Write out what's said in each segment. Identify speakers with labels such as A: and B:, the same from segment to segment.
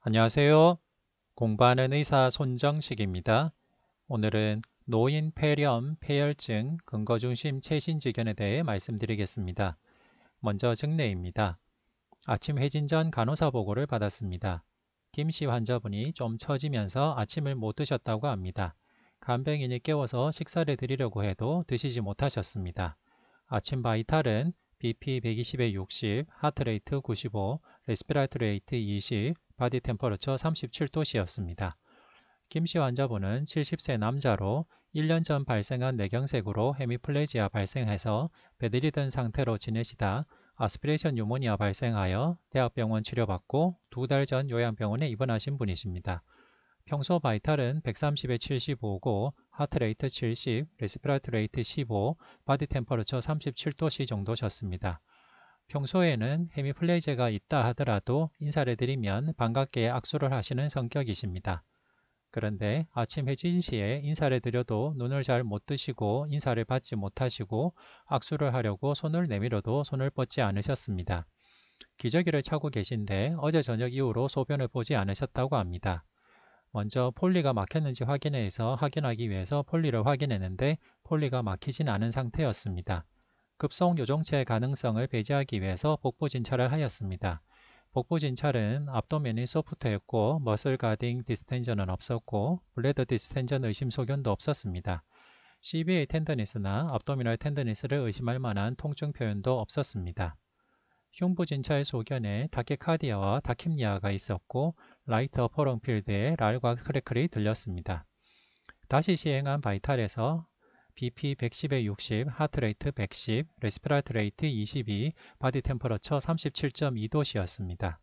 A: 안녕하세요. 공부하는 의사 손정식입니다. 오늘은 노인 폐렴, 폐혈증, 근거중심 최신지견에 대해 말씀드리겠습니다. 먼저 증례입니다. 아침 회진 전 간호사 보고를 받았습니다. 김씨 환자분이 좀 처지면서 아침을 못 드셨다고 합니다. 간병인이 깨워서 식사를 드리려고 해도 드시지 못하셨습니다. 아침 바이탈은 BP 120에 60, 하트레이트 95, 레스피라토리 레이트 20, 바디 템퍼러처 37도씨였습니다. 김씨 환자분은 70세 남자로 1년 전 발생한 뇌경색으로 헤미플레지아 발생해서 베드리든 상태로 지내시다 아스피레이션 뉴모니아 발생하여 대학병원 치료받고 2달 전 요양병원에 입원하신 분이십니다. 평소 바이탈은 130에 75고 하트레이트 70, 레스피라토리 레이트 15, 바디 템퍼러처 37도씨 정도셨습니다. 평소에는 헤미플레이제가 있다 하더라도 인사를 드리면 반갑게 악수를 하시는 성격이십니다. 그런데 아침 회진 시에 인사를 드려도 눈을 잘 못 뜨시고 인사를 받지 못하시고 악수를 하려고 손을 내밀어도 손을 뻗지 않으셨습니다. 기저귀를 차고 계신데 어제 저녁 이후로 소변을 보지 않으셨다고 합니다. 먼저 폴리가 막혔는지 확인하기 위해서 폴리를 확인했는데 폴리가 막히진 않은 상태였습니다. 급성 요정체 가능성을 배제하기 위해서 복부 진찰을 하였습니다. 복부 진찰은 압도면이 소프트했고 머슬 가딩 디스텐전은 없었고 블레더 디스텐전 의심 소견도 없었습니다. CBA 텐더니스나 압도미널 텐더니스를 의심할 만한 통증 표현도 없었습니다. 흉부 진찰 소견에 타키카디아와 타킴니아가 있었고 라이트 어퍼렁필드에 랄과 크래클이 들렸습니다. 다시 시행한 바이탈에서 BP 110에 60, 하트레이트 110, 레스피라토리 레이트 22, 바디 템퍼러처 37.2도씨였습니다.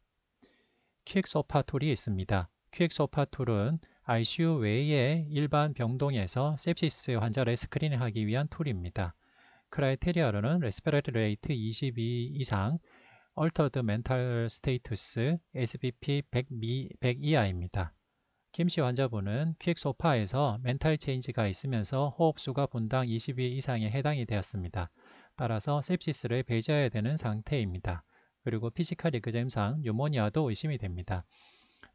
A: 퀵소파 툴이 있습니다. 퀵소파 툴은 ICU 외의 일반 병동에서 sep시스 환자를 스크린하기 위한 툴입니다. 크라이테리아로는 레스피라토리 레이트 22 이상, Altered Mental Status, SBP 100 이하입니다. 김씨 환자분은 퀵소파에서 멘탈 체인지가 있으면서 호흡수가 분당 20위 이상에 해당이 되었습니다. 따라서 sepsis를 배제해야 되는 상태입니다. 그리고 피지컬 이그잼상 뉴모니아도 의심이 됩니다.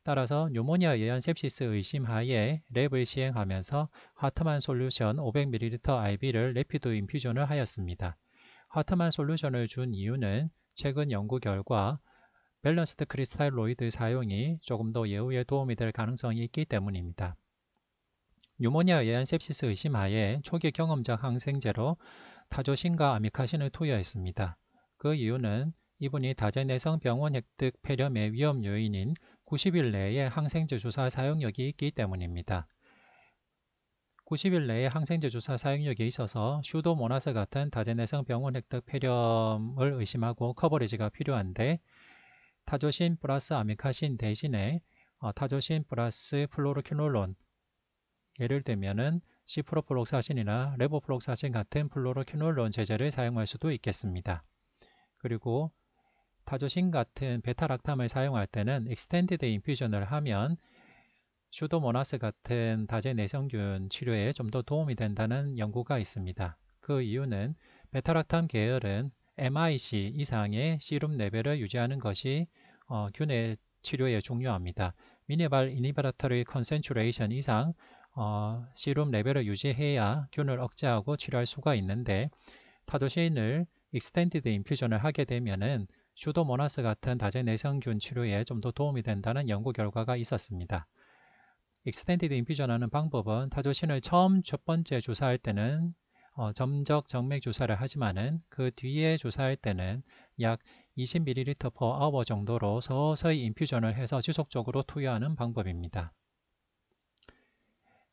A: 따라서 뉴모니아에 의한 sepsis 의심 하에 랩을 시행하면서 하트만 솔루션 500ml IB를 레피드 인퓨전을 하였습니다. 하트만 솔루션을 준 이유는 최근 연구 결과 밸런스드 크리스탈로이드 사용이 조금 더 예후에 도움이 될 가능성이 있기 때문입니다. 뉴모니아에 의한 sepsis 의심하에 초기 경험적 항생제로 타조신과 아미카신을 투여했습니다. 그 이유는 이분이 다제내성 병원 획득 폐렴의 위험 요인인 90일 내에 항생제 주사 사용력이 있기 때문입니다. 90일 내에 항생제 주사 사용력이 있어서 슈도모나스 같은 다제내성 병원 획득 폐렴을 의심하고 커버리지가 필요한데 타조신 플러스 아미카신 대신에 타조신 플러스 플로로퀴놀론 예를 들면은 시프로플록사신이나 레보플록사신 같은 플로로퀴놀론 제제를 사용할 수도 있겠습니다. 그리고 타조신 같은 베타락탐을 사용할 때는 익스텐디드 인퓨전을 하면 슈도모나스 같은 다제내성균 치료에 좀 더 도움이 된다는 연구가 있습니다. 그 이유는 베타락탐 계열은 MIC 이상의 시룸 레벨을 유지하는 것이 균의 치료에 중요합니다. 미니멀 이니버터리 컨센츄레이션 이상 시룸 레벨을 유지해야 균을 억제하고 치료할 수가 있는데 타도신을 익스텐디드 인퓨전을 하게 되면은 슈도모나스 같은 다제내성균 치료에 좀 더 도움이 된다는 연구 결과가 있었습니다. 익스텐디드 인퓨전하는 방법은 타조신을 처음 첫 번째 주사할 때는 점적 정맥 주사를 하지만은 그 뒤에 주사할 때는 약 20ml per hour 정도로 서서히 인퓨전을 해서 지속적으로 투여하는 방법입니다.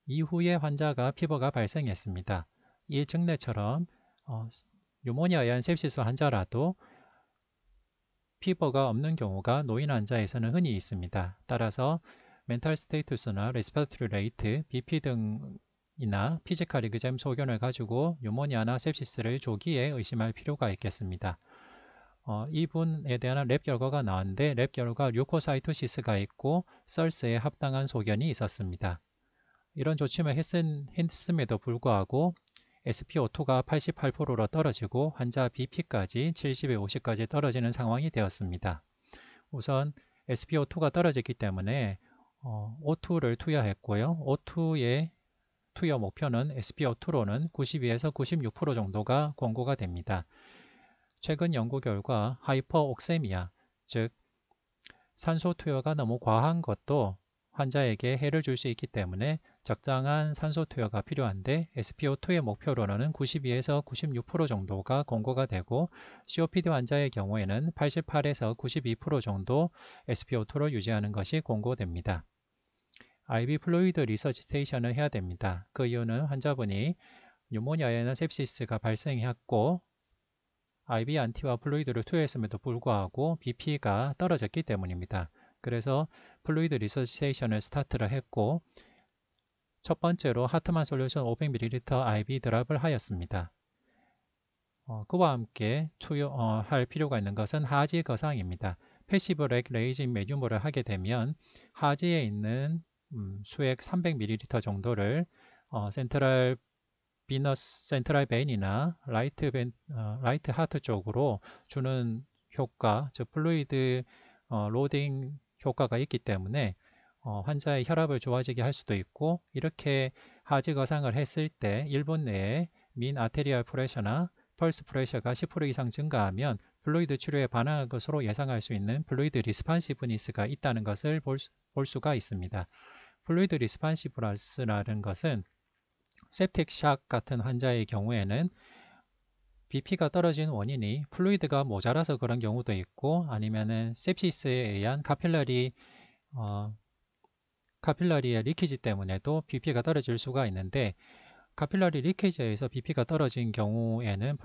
A: 이후에 환자가 피부가 발생했습니다. 이 증례처럼 뉴모니아에 의한 sepsis 환자라도 피부가 없는 경우가 노인 환자에서는 흔히 있습니다. 따라서 멘탈 스테이투스나 레스피라토리 레이트, BP 등이나 피지컬 이그잼 소견을 가지고 뉴모니아나 sepsis를 조기에 의심할 필요가 있겠습니다. 이분에 대한 랩 결과가 나왔는데 랩 결과 류코사이토시스가 있고 썰스에 합당한 소견이 있었습니다. 이런 조침을 했음에도 불구하고 SpO2가 88%로 떨어지고 환자 BP까지 70에 50까지 떨어지는 상황이 되었습니다. 우선 SpO2가 떨어졌기 때문에 O2를 투여했고요. O2의 투여 목표는 SpO2로는 92에서 96% 정도가 권고가 됩니다. 최근 연구 결과 하이퍼옥세미아, 즉 산소 투여가 너무 과한 것도 환자에게 해를 줄 수 있기 때문에 적당한 산소 투여가 필요한데 SpO2의 목표로는 92에서 96% 정도가 권고가 되고 COPD 환자의 경우에는 88에서 92% 정도 SpO2를 유지하는 것이 권고됩니다. IV 플루이드 리서시테이션을 해야 됩니다. 그 이유는 환자분이 뉴모니아에는 sepsis가 발생했고 IV 안티와 플루이드를 투여했음에도 불구하고 BP가 떨어졌기 때문입니다. 그래서 플루이드 리서시테이션을 스타트를 했고 첫 번째로 하트만 솔루션 500ml IV 드랍을 하였습니다. 그와 함께 투여할 필요가 있는 것은 하지 거상입니다. 패시브 렉 레이징 메뉴모를 하게 되면 하지에 있는 수액 300ml 정도를 센트럴 베인이나 라이트 하트 쪽으로 주는 효과, 즉 플루이드 로딩 효과가 있기 때문에 환자의 혈압을 좋아지게 할 수도 있고 이렇게 하지 거상을 했을 때 1분 내에 민 아테리얼 프레셔나 펄스 프레셔가 10% 이상 증가하면 플루이드 치료에 반응할 것으로 예상할 수 있는 플루이드 리스판시브니스가 있다는 것을 볼 수가 있습니다. 플루이드 리스판시브니스라는 것은 septic shock 같은 환자의 경우에는 BP가 떨어진 원인이 플루이드가 모자라서 그런 경우도 있고 아니면은 sepsis에 의한 카필러리의 리키지 때문에도 BP가 떨어질 수가 있는데 카필러리 리키지에서 BP가 떨어진 경우에는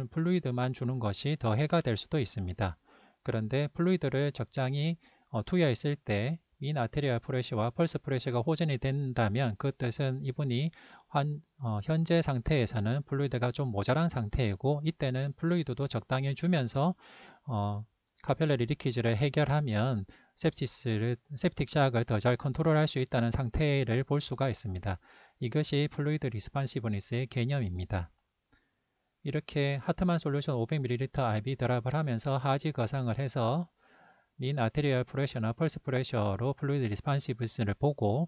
A: 플루이드만 주는 것이 더 해가 될 수도 있습니다. 그런데 플루이드를 적당히 투여했을 때 민 아테리얼 프레셔와 펄스 프레셔가 호전이 된다면 그 뜻은 이분이 현재 상태에서는 플루이드가 좀 모자란 상태이고 이때는 플루이드도 적당히 주면서 카필러리 리키지를 해결하면 septic shock을 더 잘 컨트롤할 수 있다는 상태를 볼 수가 있습니다. 이것이 플루이드 리스판시브니스의 개념입니다. 이렇게 하트만 솔루션 500ml IV 드랍을 하면서 하지 거상을 해서 민 아테리얼 프레셔나 펄스 프레셔로 플루이드 리스판시브니스를 보고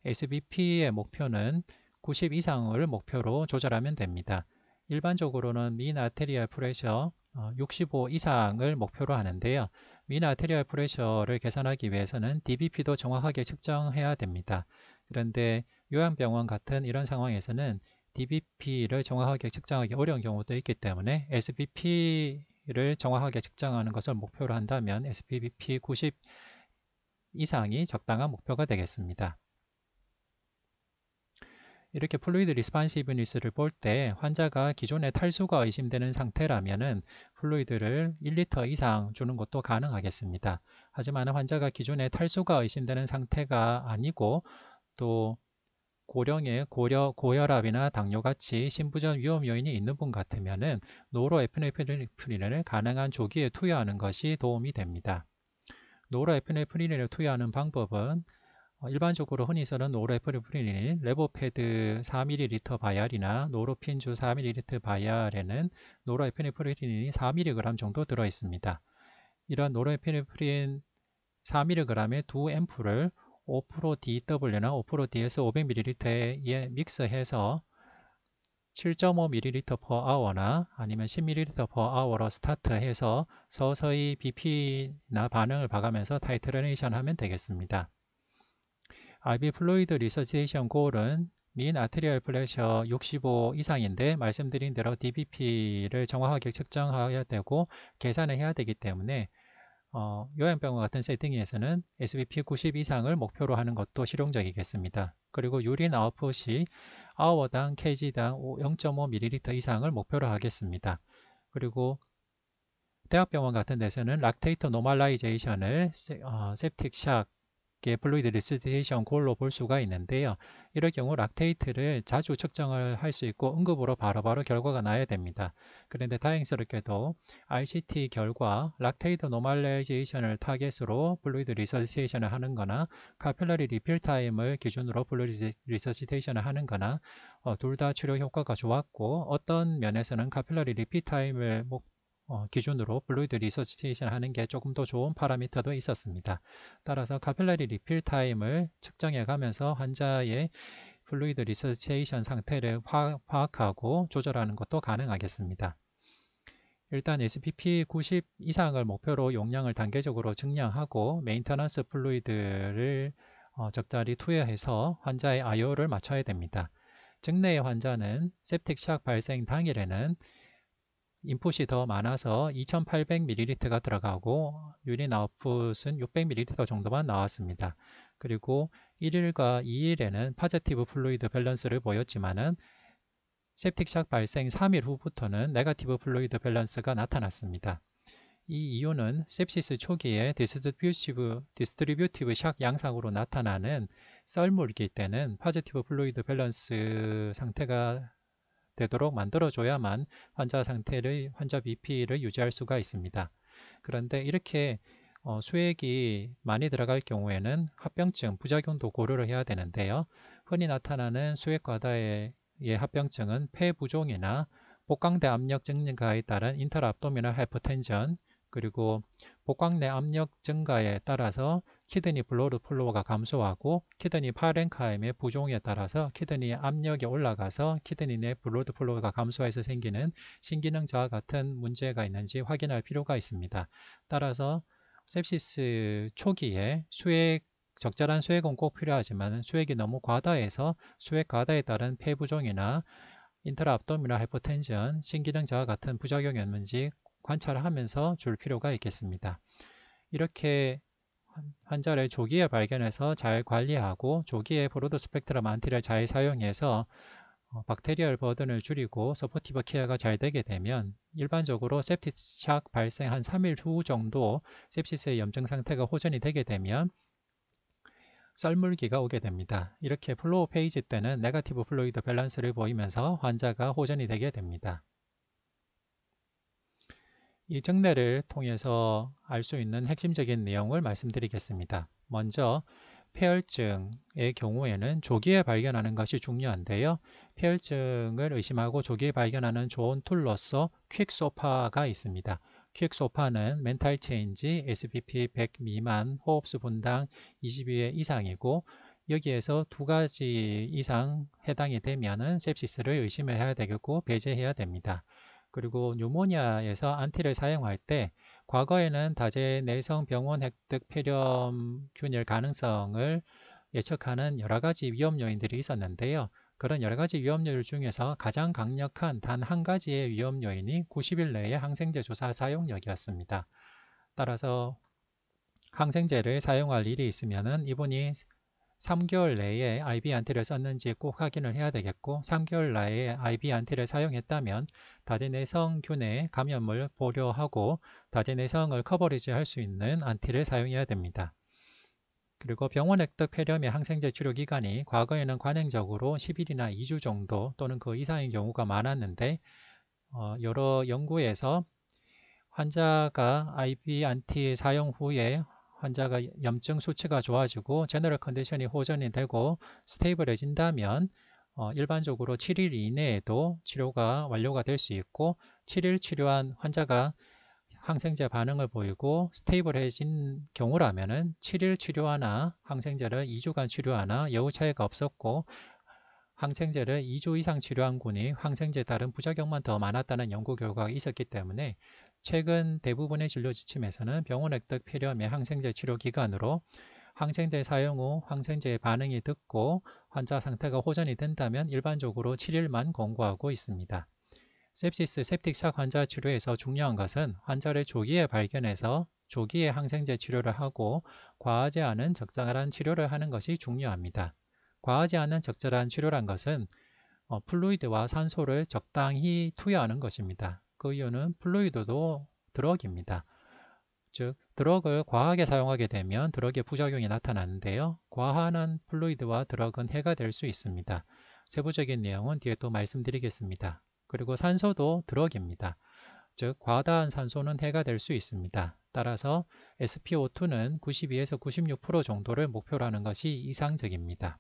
A: SBP의 목표는 90 이상을 목표로 조절하면 됩니다. 일반적으로는 민 아테리얼 프레셔 65 이상을 목표로 하는데요. 민 아테리얼 프레셔를 계산하기 위해서는 DBP도 정확하게 측정해야 됩니다. 그런데 요양병원 같은 이런 상황에서는 DBP를 정확하게 측정하기 어려운 경우도 있기 때문에 SBP를 정확하게 측정하는 것을 목표로 한다면 SBP 90 이상이 적당한 목표가 되겠습니다. 이렇게 플루이드 리스판시브니스를 볼 때 환자가 기존에 탈수가 의심되는 상태라면 플루이드를 1리터 이상 주는 것도 가능하겠습니다. 하지만 환자가 기존에 탈수가 의심되는 상태가 아니고 또 고령의 고혈압이나 당뇨같이 심부전 위험 요인이 있는 분 같으면 노로에피네프린을 가능한 조기에 투여하는 것이 도움이 됩니다. 노로에피네프린을 투여하는 방법은 일반적으로 흔히 쓰는 노로에피네프린인 레보패드 4ml 바이알이나 노로핀주 4ml 바이알에는 노로에피네프린이 4mg 정도 들어 있습니다. 이런 노로에피네프린 4mg의 두 앰플을 5%DW나 5%DS 500ml에 믹스해서 7.5ml per hour나 아니면 10ml per hour로 스타트해서 서서히 BP나 반응을 봐가면서 타이트레이션 하면 되겠습니다. IV 플루이드 리서시테이션 골은 민 아테리얼 프레셔 65 이상인데 말씀드린 대로 DBP를 정확하게 측정해야 되고 계산을 해야 되기 때문에 요양병원 같은 세팅에서는 SBP 90 이상을 목표로 하는 것도 실용적이겠습니다. 그리고 유린 아웃풋이 아워당 kg당 0.5ml 이상을 목표로 하겠습니다. 그리고 대학병원 같은 데서는 락테이터 노멀라이제이션을 septic shock의 플루이드 리서시테이션 골로 볼 수가 있는데요. 이럴 경우 락테이트를 자주 측정을 할 수 있고 응급으로 바로바로 결과가 나야 됩니다. 그런데 다행스럽게도 RCT 결과 락테이트 노멀라이제이션을 타겟으로 플루이드 리서시테이션을 하는 거나 카필러리 리필 타임을 기준으로 플루이드 리서시테이션을 하는 거나 둘 다 치료 효과가 좋았고 어떤 면에서는 카필러리 리필 타임을 기준으로 플루이드 리서시테이션 하는 게 조금 더 좋은 파라미터도 있었습니다. 따라서 카필러리 리필 타임을 측정해 가면서 환자의 플루이드 리서시테이션 상태를 파악하고 조절하는 것도 가능하겠습니다. 일단 SPP 90 이상을 목표로 용량을 단계적으로 증량하고 메인터넌스 플루이드를 적절히 투여해서 환자의 IO를 맞춰야 됩니다. 증내의 환자는 septic 발생 당일에는 인풋이 더 많아서 2800ml가 들어가고 유린 아웃풋은 600ml 정도만 나왔습니다. 그리고 1일과 2일에는 파지티브 플루이드 밸런스를 보였지만은 septic 발생 3일 후부터는 네거티브 플루이드 밸런스가 나타났습니다. 이 이유는 sepsis 초기에 디스트리뷰티브 샥 양상으로 나타나는 썰물기 때는 파지티브 플루이드 밸런스 상태가 되도록 만들어줘야만 환자 BP를 유지할 수가 있습니다. 그런데 이렇게 수액이 많이 들어갈 경우에는 합병증, 부작용도 고려를 해야 되는데요. 흔히 나타나는 수액 과다의 합병증은 폐 부종이나 복강내 압력 증가에 따른 인터압도미널 하이퍼텐션, 그리고 복강내 압력 증가에 따라서 키드니 블러드 플로우가 감소하고 키드니 파렌카임의 부종에 따라서 키드니 압력이 올라가서 키드니 내 블러드 플로우가 감소해서 생기는 신기능 저하 같은 문제가 있는지 확인할 필요가 있습니다. 따라서 sepsis 초기에 적절한 수액은 꼭 필요하지만 수액이 너무 과다해서 수액 과다에 따른 폐 부종이나 인트라압도미널 하이퍼텐션, 신기능 저하 같은 부작용이 없는지 관찰하면서 줄 필요가 있겠습니다. 이렇게 환자를 조기에 발견해서 잘 관리하고 조기에 브로드 스펙트럼 안티를 잘 사용해서 박테리얼 버든을 줄이고 서포티브 케어가 잘 되게 되면 일반적으로 septic 발생 한 3일 후 정도 sepsis의 염증 상태가 호전이 되게 되면 썰물기가 오게 됩니다. 이렇게 플로우 페이지 때는 네거티브 플루이드 밸런스를 보이면서 환자가 호전이 되게 됩니다. 이 증례를 통해서 알 수 있는 핵심적인 내용을 말씀드리겠습니다. 먼저 폐혈증의 경우에는 조기에 발견하는 것이 중요한데요. 폐혈증을 의심하고 조기에 발견하는 좋은 툴로서 퀵소파가 있습니다. 퀵소파는 멘탈 체인지 SPP 100 미만 호흡수 분당 22회 이상이고 여기에서 두 가지 이상 해당이 되면은 sepsis를 의심해야 되겠고 배제해야 됩니다. 그리고 뉴모니아에서 안티를 사용할 때 과거에는 다제 내성 병원 획득 폐렴균일 가능성을 예측하는 여러 가지 위험 요인들이 있었는데요. 그런 여러 가지 위험 요인 중에서 가장 강력한 단 한 가지의 위험 요인이 90일 내의 항생제 주사 사용력이었습니다. 따라서 항생제를 사용할 일이 있으면 이분이 3개월 내에 IV 안티를 썼는지 꼭 확인을 해야 되겠고 3개월 내에 IV 안티를 사용했다면 다제내성균의 감염을 보려하고 다제내성을 커버리지 할 수 있는 안티를 사용해야 됩니다. 그리고 병원 획득 폐렴의 항생제 치료 기간이 과거에는 관행적으로 10일이나 2주 정도 또는 그 이상인 경우가 많았는데 여러 연구에서 환자가 IV 안티 사용 후에 환자가 염증 수치가 좋아지고 제너럴 컨디션이 호전이 되고 스테이블해진다면 일반적으로 7일 이내에도 치료가 완료가 될 수 있고 7일 치료한 환자가 항생제 반응을 보이고 스테이블해진 경우라면은 7일 치료하나 항생제를 2주간 치료하나 여우 차이가 없었고 항생제를 2주 이상 치료한 군이 항생제 다른 부작용만 더 많았다는 연구 결과가 있었기 때문에 최근 대부분의 진료 지침에서는 병원 획득 폐렴의 항생제 치료 기간으로 항생제 사용 후 항생제의 반응이 듣고 환자 상태가 호전이 된다면 일반적으로 7일만 권고하고 있습니다. sepsis, septic 환자 치료에서 중요한 것은 환자를 조기에 발견해서 조기에 항생제 치료를 하고 과하지 않은 적절한 치료를 하는 것이 중요합니다. 과하지 않은 적절한 치료란 것은 플루이드와 산소를 적당히 투여하는 것입니다. 그 이유는 플루이드도 드럭입니다. 즉 드럭을 과하게 사용하게 되면 드럭의 부작용이 나타나는데요. 과한 플루이드와 드럭은 해가 될 수 있습니다. 세부적인 내용은 뒤에 또 말씀드리겠습니다. 그리고 산소도 드럭입니다. 즉 과다한 산소는 해가 될 수 있습니다. 따라서 SpO2는 92에서 96% 정도를 목표로 하는 것이 이상적입니다.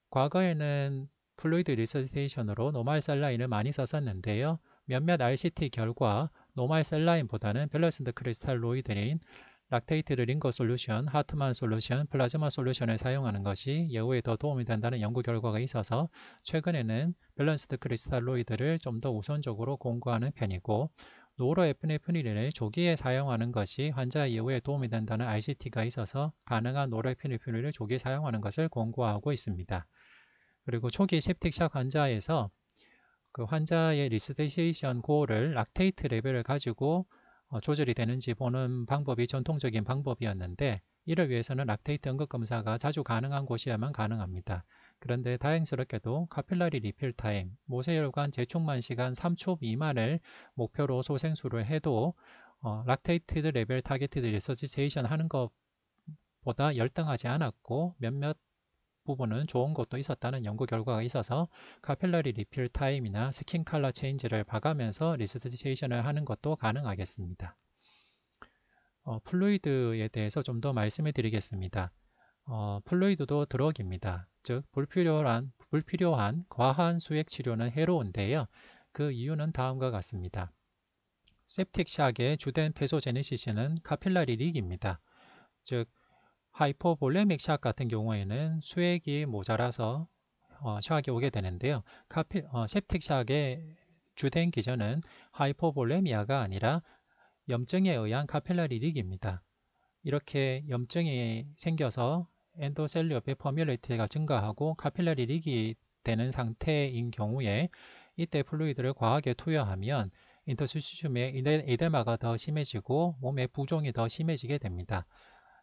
A: 과거에는 플루이드 리서시테이션으로 노말 살라인을 많이 썼었는데요. 몇몇 RCT 결과 노말 셀라인보다는 밸런스드 크리스탈로이드인 락테이트드 링거 솔루션, 하트만 솔루션, 플라즈마 솔루션을 사용하는 것이 예후에 더 도움이 된다는 연구 결과가 있어서 최근에는 밸런스드 크리스탈로이드를 좀 더 우선적으로 공고하는 편이고, 노르에피네프린을 조기에 사용하는 것이 환자 예후에 도움이 된다는 RCT가 있어서 가능한 노르에피네프린을 조기에 사용하는 것을 권고하고 있습니다. 그리고 초기 septicshock 환자에서 그 환자의 리스테이션 고를 락테이트 레벨을 가지고 조절이 되는지 보는 방법이 전통적인 방법이었는데, 이를 위해서는 락테이트 응급검사가 자주 가능한 곳이야만 가능합니다. 그런데 다행스럽게도 카필라리 리필 타임, 모세혈관 재충만 시간 3초 미만을 목표로 소생술을 해도 락테이트 레벨 타겟티드 리서치테이션 하는 것보다 열등하지 않았고, 몇몇 부분은 좋은 것도 있었다는 연구 결과가 있어서 카필러리 리필 타임이나 스킨 컬러 체인지를 봐가면서 리서치테이션을 하는 것도 가능하겠습니다. 플루이드에 대해서 좀 더 말씀해 드리겠습니다. 플루이드도 드럭입니다. 즉 불필요한 과한 수액 치료는 해로운데요. 그 이유는 다음과 같습니다. septicshock의 주된 패소제네시스는 카필라리 릭입니다. 즉 하이포볼레믹 샥 같은 경우에는 수액이 모자라서 샥이 오게 되는데요. septicshock의 주된 기전은 하이포볼레미아가 아니라 염증에 의한 카필라리 릭입니다. 이렇게 염증이 생겨서 엔도셀리어 퍼밀리티가 증가하고 카필라리 릭이 되는 상태인 경우에 이때 플루이드를 과하게 투여하면 인터스티ци움의 에데마가 더 심해지고 몸의 부종이 더 심해지게 됩니다.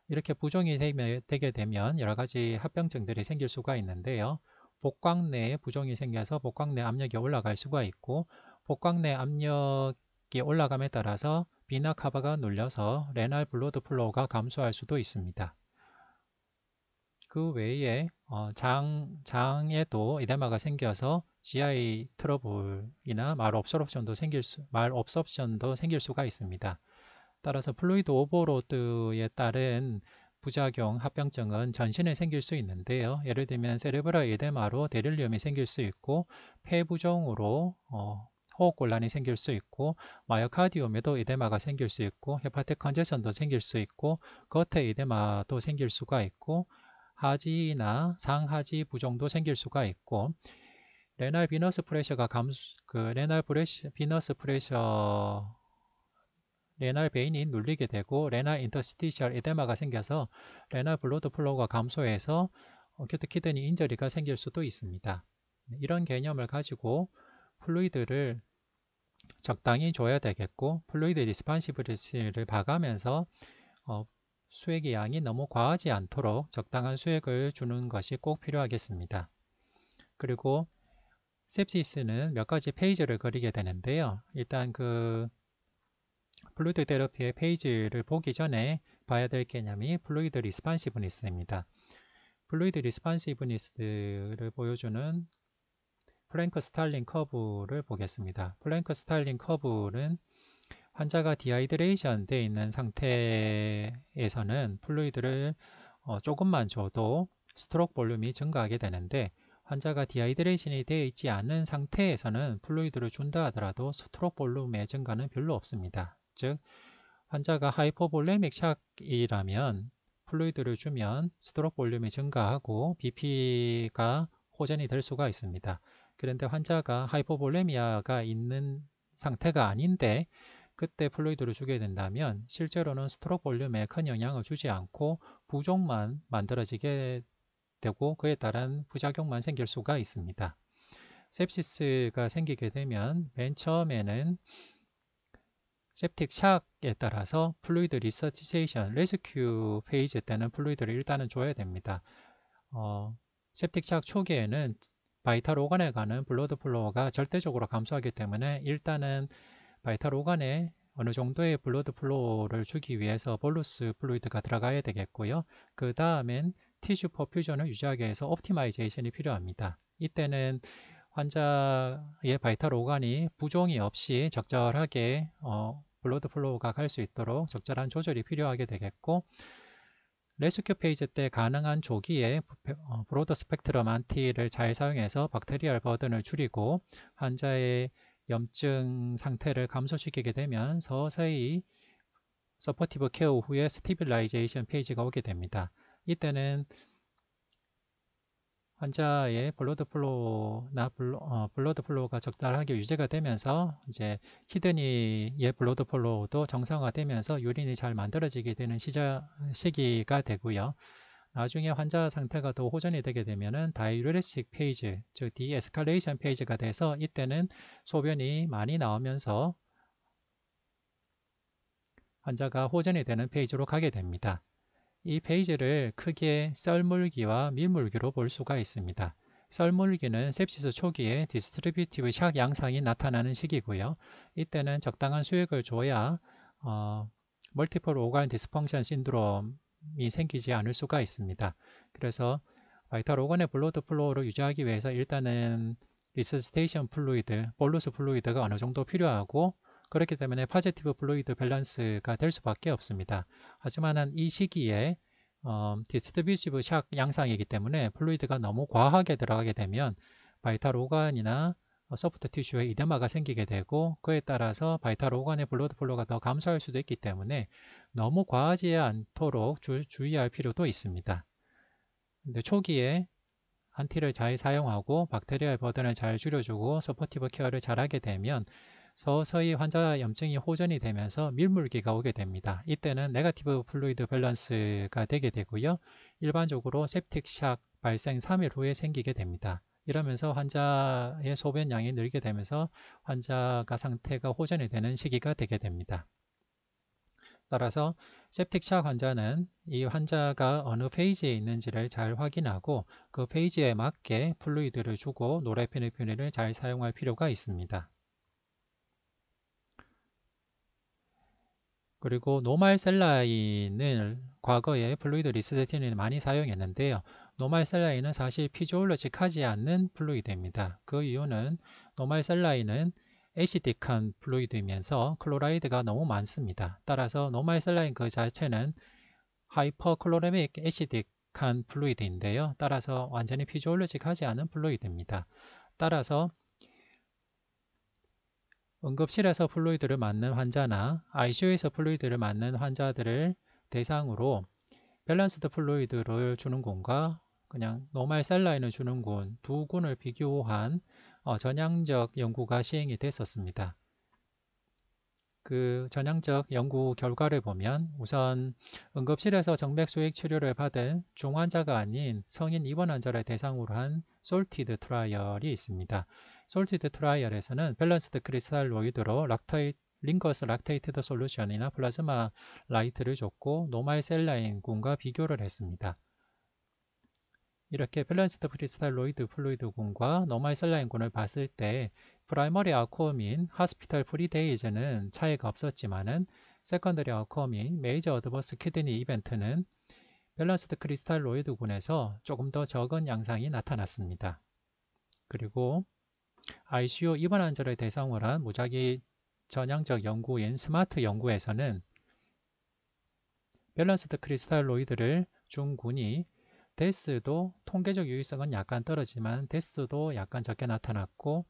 A: 이렇게 부종이 되게 되면 여러 가지 합병증들이 생길 수가 있는데요. 복강 내에 부종이 생겨서 복강 내 압력이 올라갈 수가 있고, 복강 내 압력이 올라감에 따라서 비나 카바가 눌려서 레날 블러드 플로우가 감소할 수도 있습니다. 그 외에 장에도 에데마가 생겨서 GI 트러블이나 말옵서션도 생길 수가 있습니다. 따라서 플루이드 오버로드에 따른 부작용, 합병증은 전신에 생길 수 있는데요. 예를 들면 세레브랄 에데마로 데릴리움이 생길 수 있고, 폐부종으로 호흡곤란이 생길 수 있고, 마이오카디움에도 에데마가 생길 수 있고, 헤파틱 컨제션도 생길 수 있고, 거태 에데마도 생길 수가 있고, 하지나 상하지 부종도 생길 수가 있고, 레날 비너스 프레셔가 레날 베인이 눌리게 되고 레날 인터스티셜 에데마가 생겨서 레날 블러드 플로우가 감소해서 어큐트 키드니 인저리가 생길 수도 있습니다. 이런 개념을 가지고 플루이드를 적당히 줘야 되겠고, 플루이드 리스판시비리티를 봐가면서 수액의 양이 너무 과하지 않도록 적당한 수액을 주는 것이 꼭 필요하겠습니다. 그리고 sepsis는 몇 가지 페이지를 그리게 되는데요. 일단 플루이드 테라피의 페이지를 보기 전에 봐야 될 개념이 플루이드 리스판시브니스입니다. 플루이드 리스판시브니스를 보여주는 플랭크 스탈린 커브를 보겠습니다. 플랭크 스탈린 커브는 환자가 디하이드레이션 되어 있는 상태에서는 플루이드를 조금만 줘도 스트로크 볼륨이 증가하게 되는데, 환자가 디하이드레이션이 되어 있지 않은 상태에서는 플루이드를 준다 하더라도 스트로크 볼륨의 증가는 별로 없습니다. 즉, 환자가 하이포볼레믹 샥이라면 플루이드를 주면 스트로크 볼륨이 증가하고 BP가 호전이 될 수가 있습니다. 그런데 환자가 하이포볼레미아가 있는 상태가 아닌데 그때 플루이드를 주게 된다면 실제로는 스트로크 볼륨에 큰 영향을 주지 않고 부종만 만들어지게 되고 그에 따른 부작용만 생길 수가 있습니다. sepsis가 생기게 되면 맨 처음에는 septic shock에 따라서 플루이드 리서치테이션, 레스큐 페이지 때는 플루이드를 일단은 줘야 됩니다. septic shock 초기에는 바이탈 오간에 가는 블러드 플로우가 절대적으로 감소하기 때문에 일단은 바이탈 오간에 어느 정도의 블러드 플로우를 주기 위해서 볼루스 플루이드가 들어가야 되겠고요. 그 다음엔 티슈 퍼퓨전을 유지하기 위해서 옵티마이제이션이 필요합니다. 이때는 환자의 바이탈 오간이 부종이 없이 적절하게 블러드 플로우가 갈 수 있도록 적절한 조절이 필요하게 되겠고, 레스큐 페이지 때 가능한 조기에 브로드 스펙트럼 안티를 잘 사용해서 박테리얼 버든을 줄이고 환자의 염증 상태를 감소시키게 되면 서서히 서포티브 케어 후에 스테빌라이제이션 페이지가 오게 됩니다. 이때는 환자의 블러드 플로우나 블러드 플로우가 적절하게 유지가 되면서 이제 키드니의 블러드 플로우도 정상화되면서 유린이 잘 만들어지게 되는 시기가 되고요. 나중에 환자 상태가 더 호전이 되게 되면은 다이유레식 페이지, 즉 디에스컬레이션 페이지가 돼서 이때는 소변이 많이 나오면서 환자가 호전이 되는 페이지로 가게 됩니다. 이 페이지를 크게 썰물기와 밀물기로 볼 수가 있습니다. 썰물기는 sepsis 초기에 디스트리뷰티브 샥 양상이 나타나는 시기고요. 이때는 적당한 수액을 줘야 멀티플 오간 디스펑션 신드롬이 생기지 않을 수가 있습니다. 그래서 바이탈 오간의 블러드 플로우를 유지하기 위해서 일단은 리서스테이션 플루이드, 볼루스 플루이드가 어느 정도 필요하고 그렇기 때문에 파지티브 플루이드 밸런스가 될 수밖에 없습니다. 하지만 이 시기에 디스트리뷰티브 샥 양상이기 때문에 플루이드가 너무 과하게 들어가게 되면 바이탈 오간이나 소프트 티슈에 이데마가 생기게 되고 그에 따라서 바이탈 오간의 블러드 플로우가 더 감소할 수도 있기 때문에 너무 과하지 않도록 주의할 필요도 있습니다. 근데 초기에 안티를 잘 사용하고 박테리아의 버든을 잘 줄여주고 서포티브 케어를 잘하게 되면 서서히 환자 염증이 호전이 되면서 밀물기가 오게 됩니다. 이때는 네거티브 플루이드 밸런스가 되게 되고요. 일반적으로 septic 샥 발생 3일 후에 생기게 됩니다. 이러면서 환자의 소변량이 늘게 되면서 환자가 상태가 호전이 되는 시기가 되게 됩니다. 따라서 septic 샥 환자는 이 환자가 어느 페이지에 있는지를 잘 확인하고 그 페이지에 맞게 플루이드를 주고 노르에피네프린을 잘 사용할 필요가 있습니다. 그리고 노말 셀라인을 과거에 플루이드 리스데틴을 많이 사용했는데요. 노말 셀라인은 사실 피지올로직하지 않는 플루이드입니다. 그 이유는 노말 셀라인은 애시딕한 플루이드이면서 클로라이드가 너무 많습니다. 따라서 노말 셀라인 그 자체는 하이퍼클로레믹 애시딕한 플루이드인데요. 따라서 완전히 피지올로직하지 않은 플루이드입니다. 따라서 응급실에서 플루이드를 맞는 환자나 ICU에서 플루이드를 맞는 환자들을 대상으로 밸런스드 플루이드를 주는 군과 그냥 노말 셀라인을 주는 군 두 군을 비교한 전향적 연구가 시행이 됐었습니다. 그 전향적 연구 결과를 보면 우선 응급실에서 정맥수액 치료를 받은 중환자가 아닌 성인 입원 환자를 대상으로 한 솔티드 트라이얼이 있습니다. 솔티드 트라이얼에서는 밸런스드 크리스탈로이드로 링거스 락테이티드 솔루션이나 플라즈마 라이트를 줬고 노말 셀라인 군과 비교를 했습니다. 이렇게 밸런스드 크리스탈로이드 플루이드 군과 노말 셀라인 군을 봤을 때 프라이머리 아코어민 하스피탈 프리데이즈는 차이가 없었지만은 세컨더리 아코어민 메이저 어드버스 키드니 이벤트는 밸런스드 크리스탈로이드 군에서 조금 더 적은 양상이 나타났습니다. 그리고 ICU 입원 환자를 대상으로 한 무작위 전향적 연구인 스마트 연구에서는 밸런스드 크리스탈로이드를 준 군이 데스도 통계적 유의성은 약간 떨어지만 데스도 약간 적게 나타났고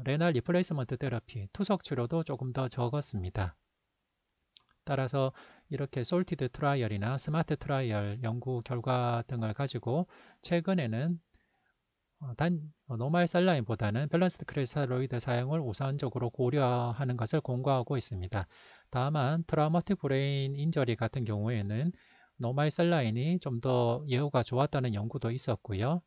A: 레날 리플레이스먼트 테라피, 투석 치료도 조금 더 적었습니다. 따라서 이렇게 솔티드 트라이얼이나 스마트 트라이얼 연구 결과 등을 가지고 최근에는 노말 셀라인보다는 밸런스드 크리스탈로이드 사용을 우선적으로 고려하는 것을 권고하고 있습니다. 다만 트라우마틱 브레인 인저리 같은 경우에는 노말 셀라인이 좀 더 예후가 좋았다는 연구도 있었고요.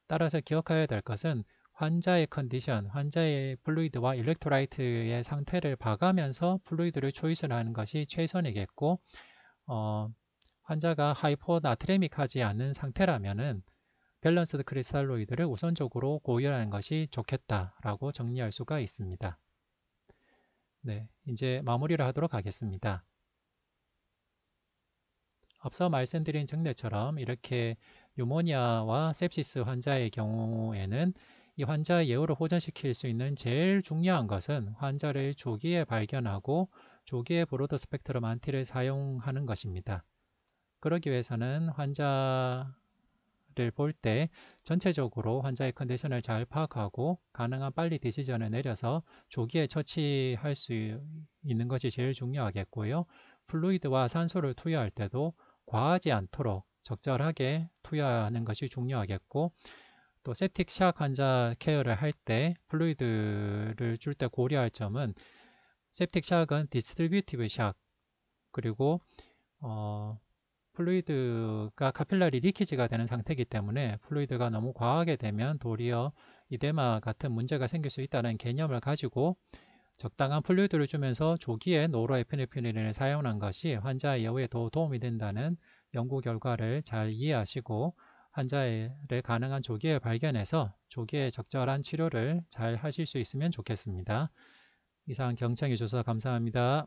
A: 따라서 기억해야 될 것은 환자의 컨디션, 환자의 플루이드와 일렉트라이트의 상태를 봐가면서 플루이드를 초이스를 하는 것이 최선이겠고 환자가 하이포나트레믹하지 않은 상태라면은 밸런스드 크리스탈로이드를 우선적으로 고려하는 것이 좋겠다라고 정리할 수가 있습니다. 네, 이제 마무리를 하도록 하겠습니다. 앞서 말씀드린 증례처럼 이렇게 뉴모니아와 sepsis 환자의 경우에는 이 환자의 예후를 호전시킬 수 있는 제일 중요한 것은 환자를 조기에 발견하고 조기에 브로드 스펙트럼 안티를 사용하는 것입니다. 그러기 위해서는 환자를 볼 때 전체적으로 환자의 컨디션을 잘 파악하고 가능한 빨리 디시전을 내려서 조기에 처치할 수 있는 것이 제일 중요하겠고요. 플루이드와 산소를 투여할 때도 과하지 않도록 적절하게 투여하는 것이 중요하겠고, 또 septic shock 환자 케어를 할 때 플루이드를 줄 때 고려할 점은 septic shock은 distributive shock, 그리고 플루이드가 카필라리 리키지가 되는 상태이기 때문에 플루이드가 너무 과하게 되면 도리어 이데마 같은 문제가 생길 수 있다는 개념을 가지고 적당한 플루이드를 주면서 조기에 노로에피네프린을 사용한 것이 환자의 예후에 더 도움이 된다는 연구 결과를 잘 이해하시고 환자를 가능한 조기에 발견해서 조기에 적절한 치료를 잘 하실 수 있으면 좋겠습니다. 이상 경청해 주셔서 감사합니다.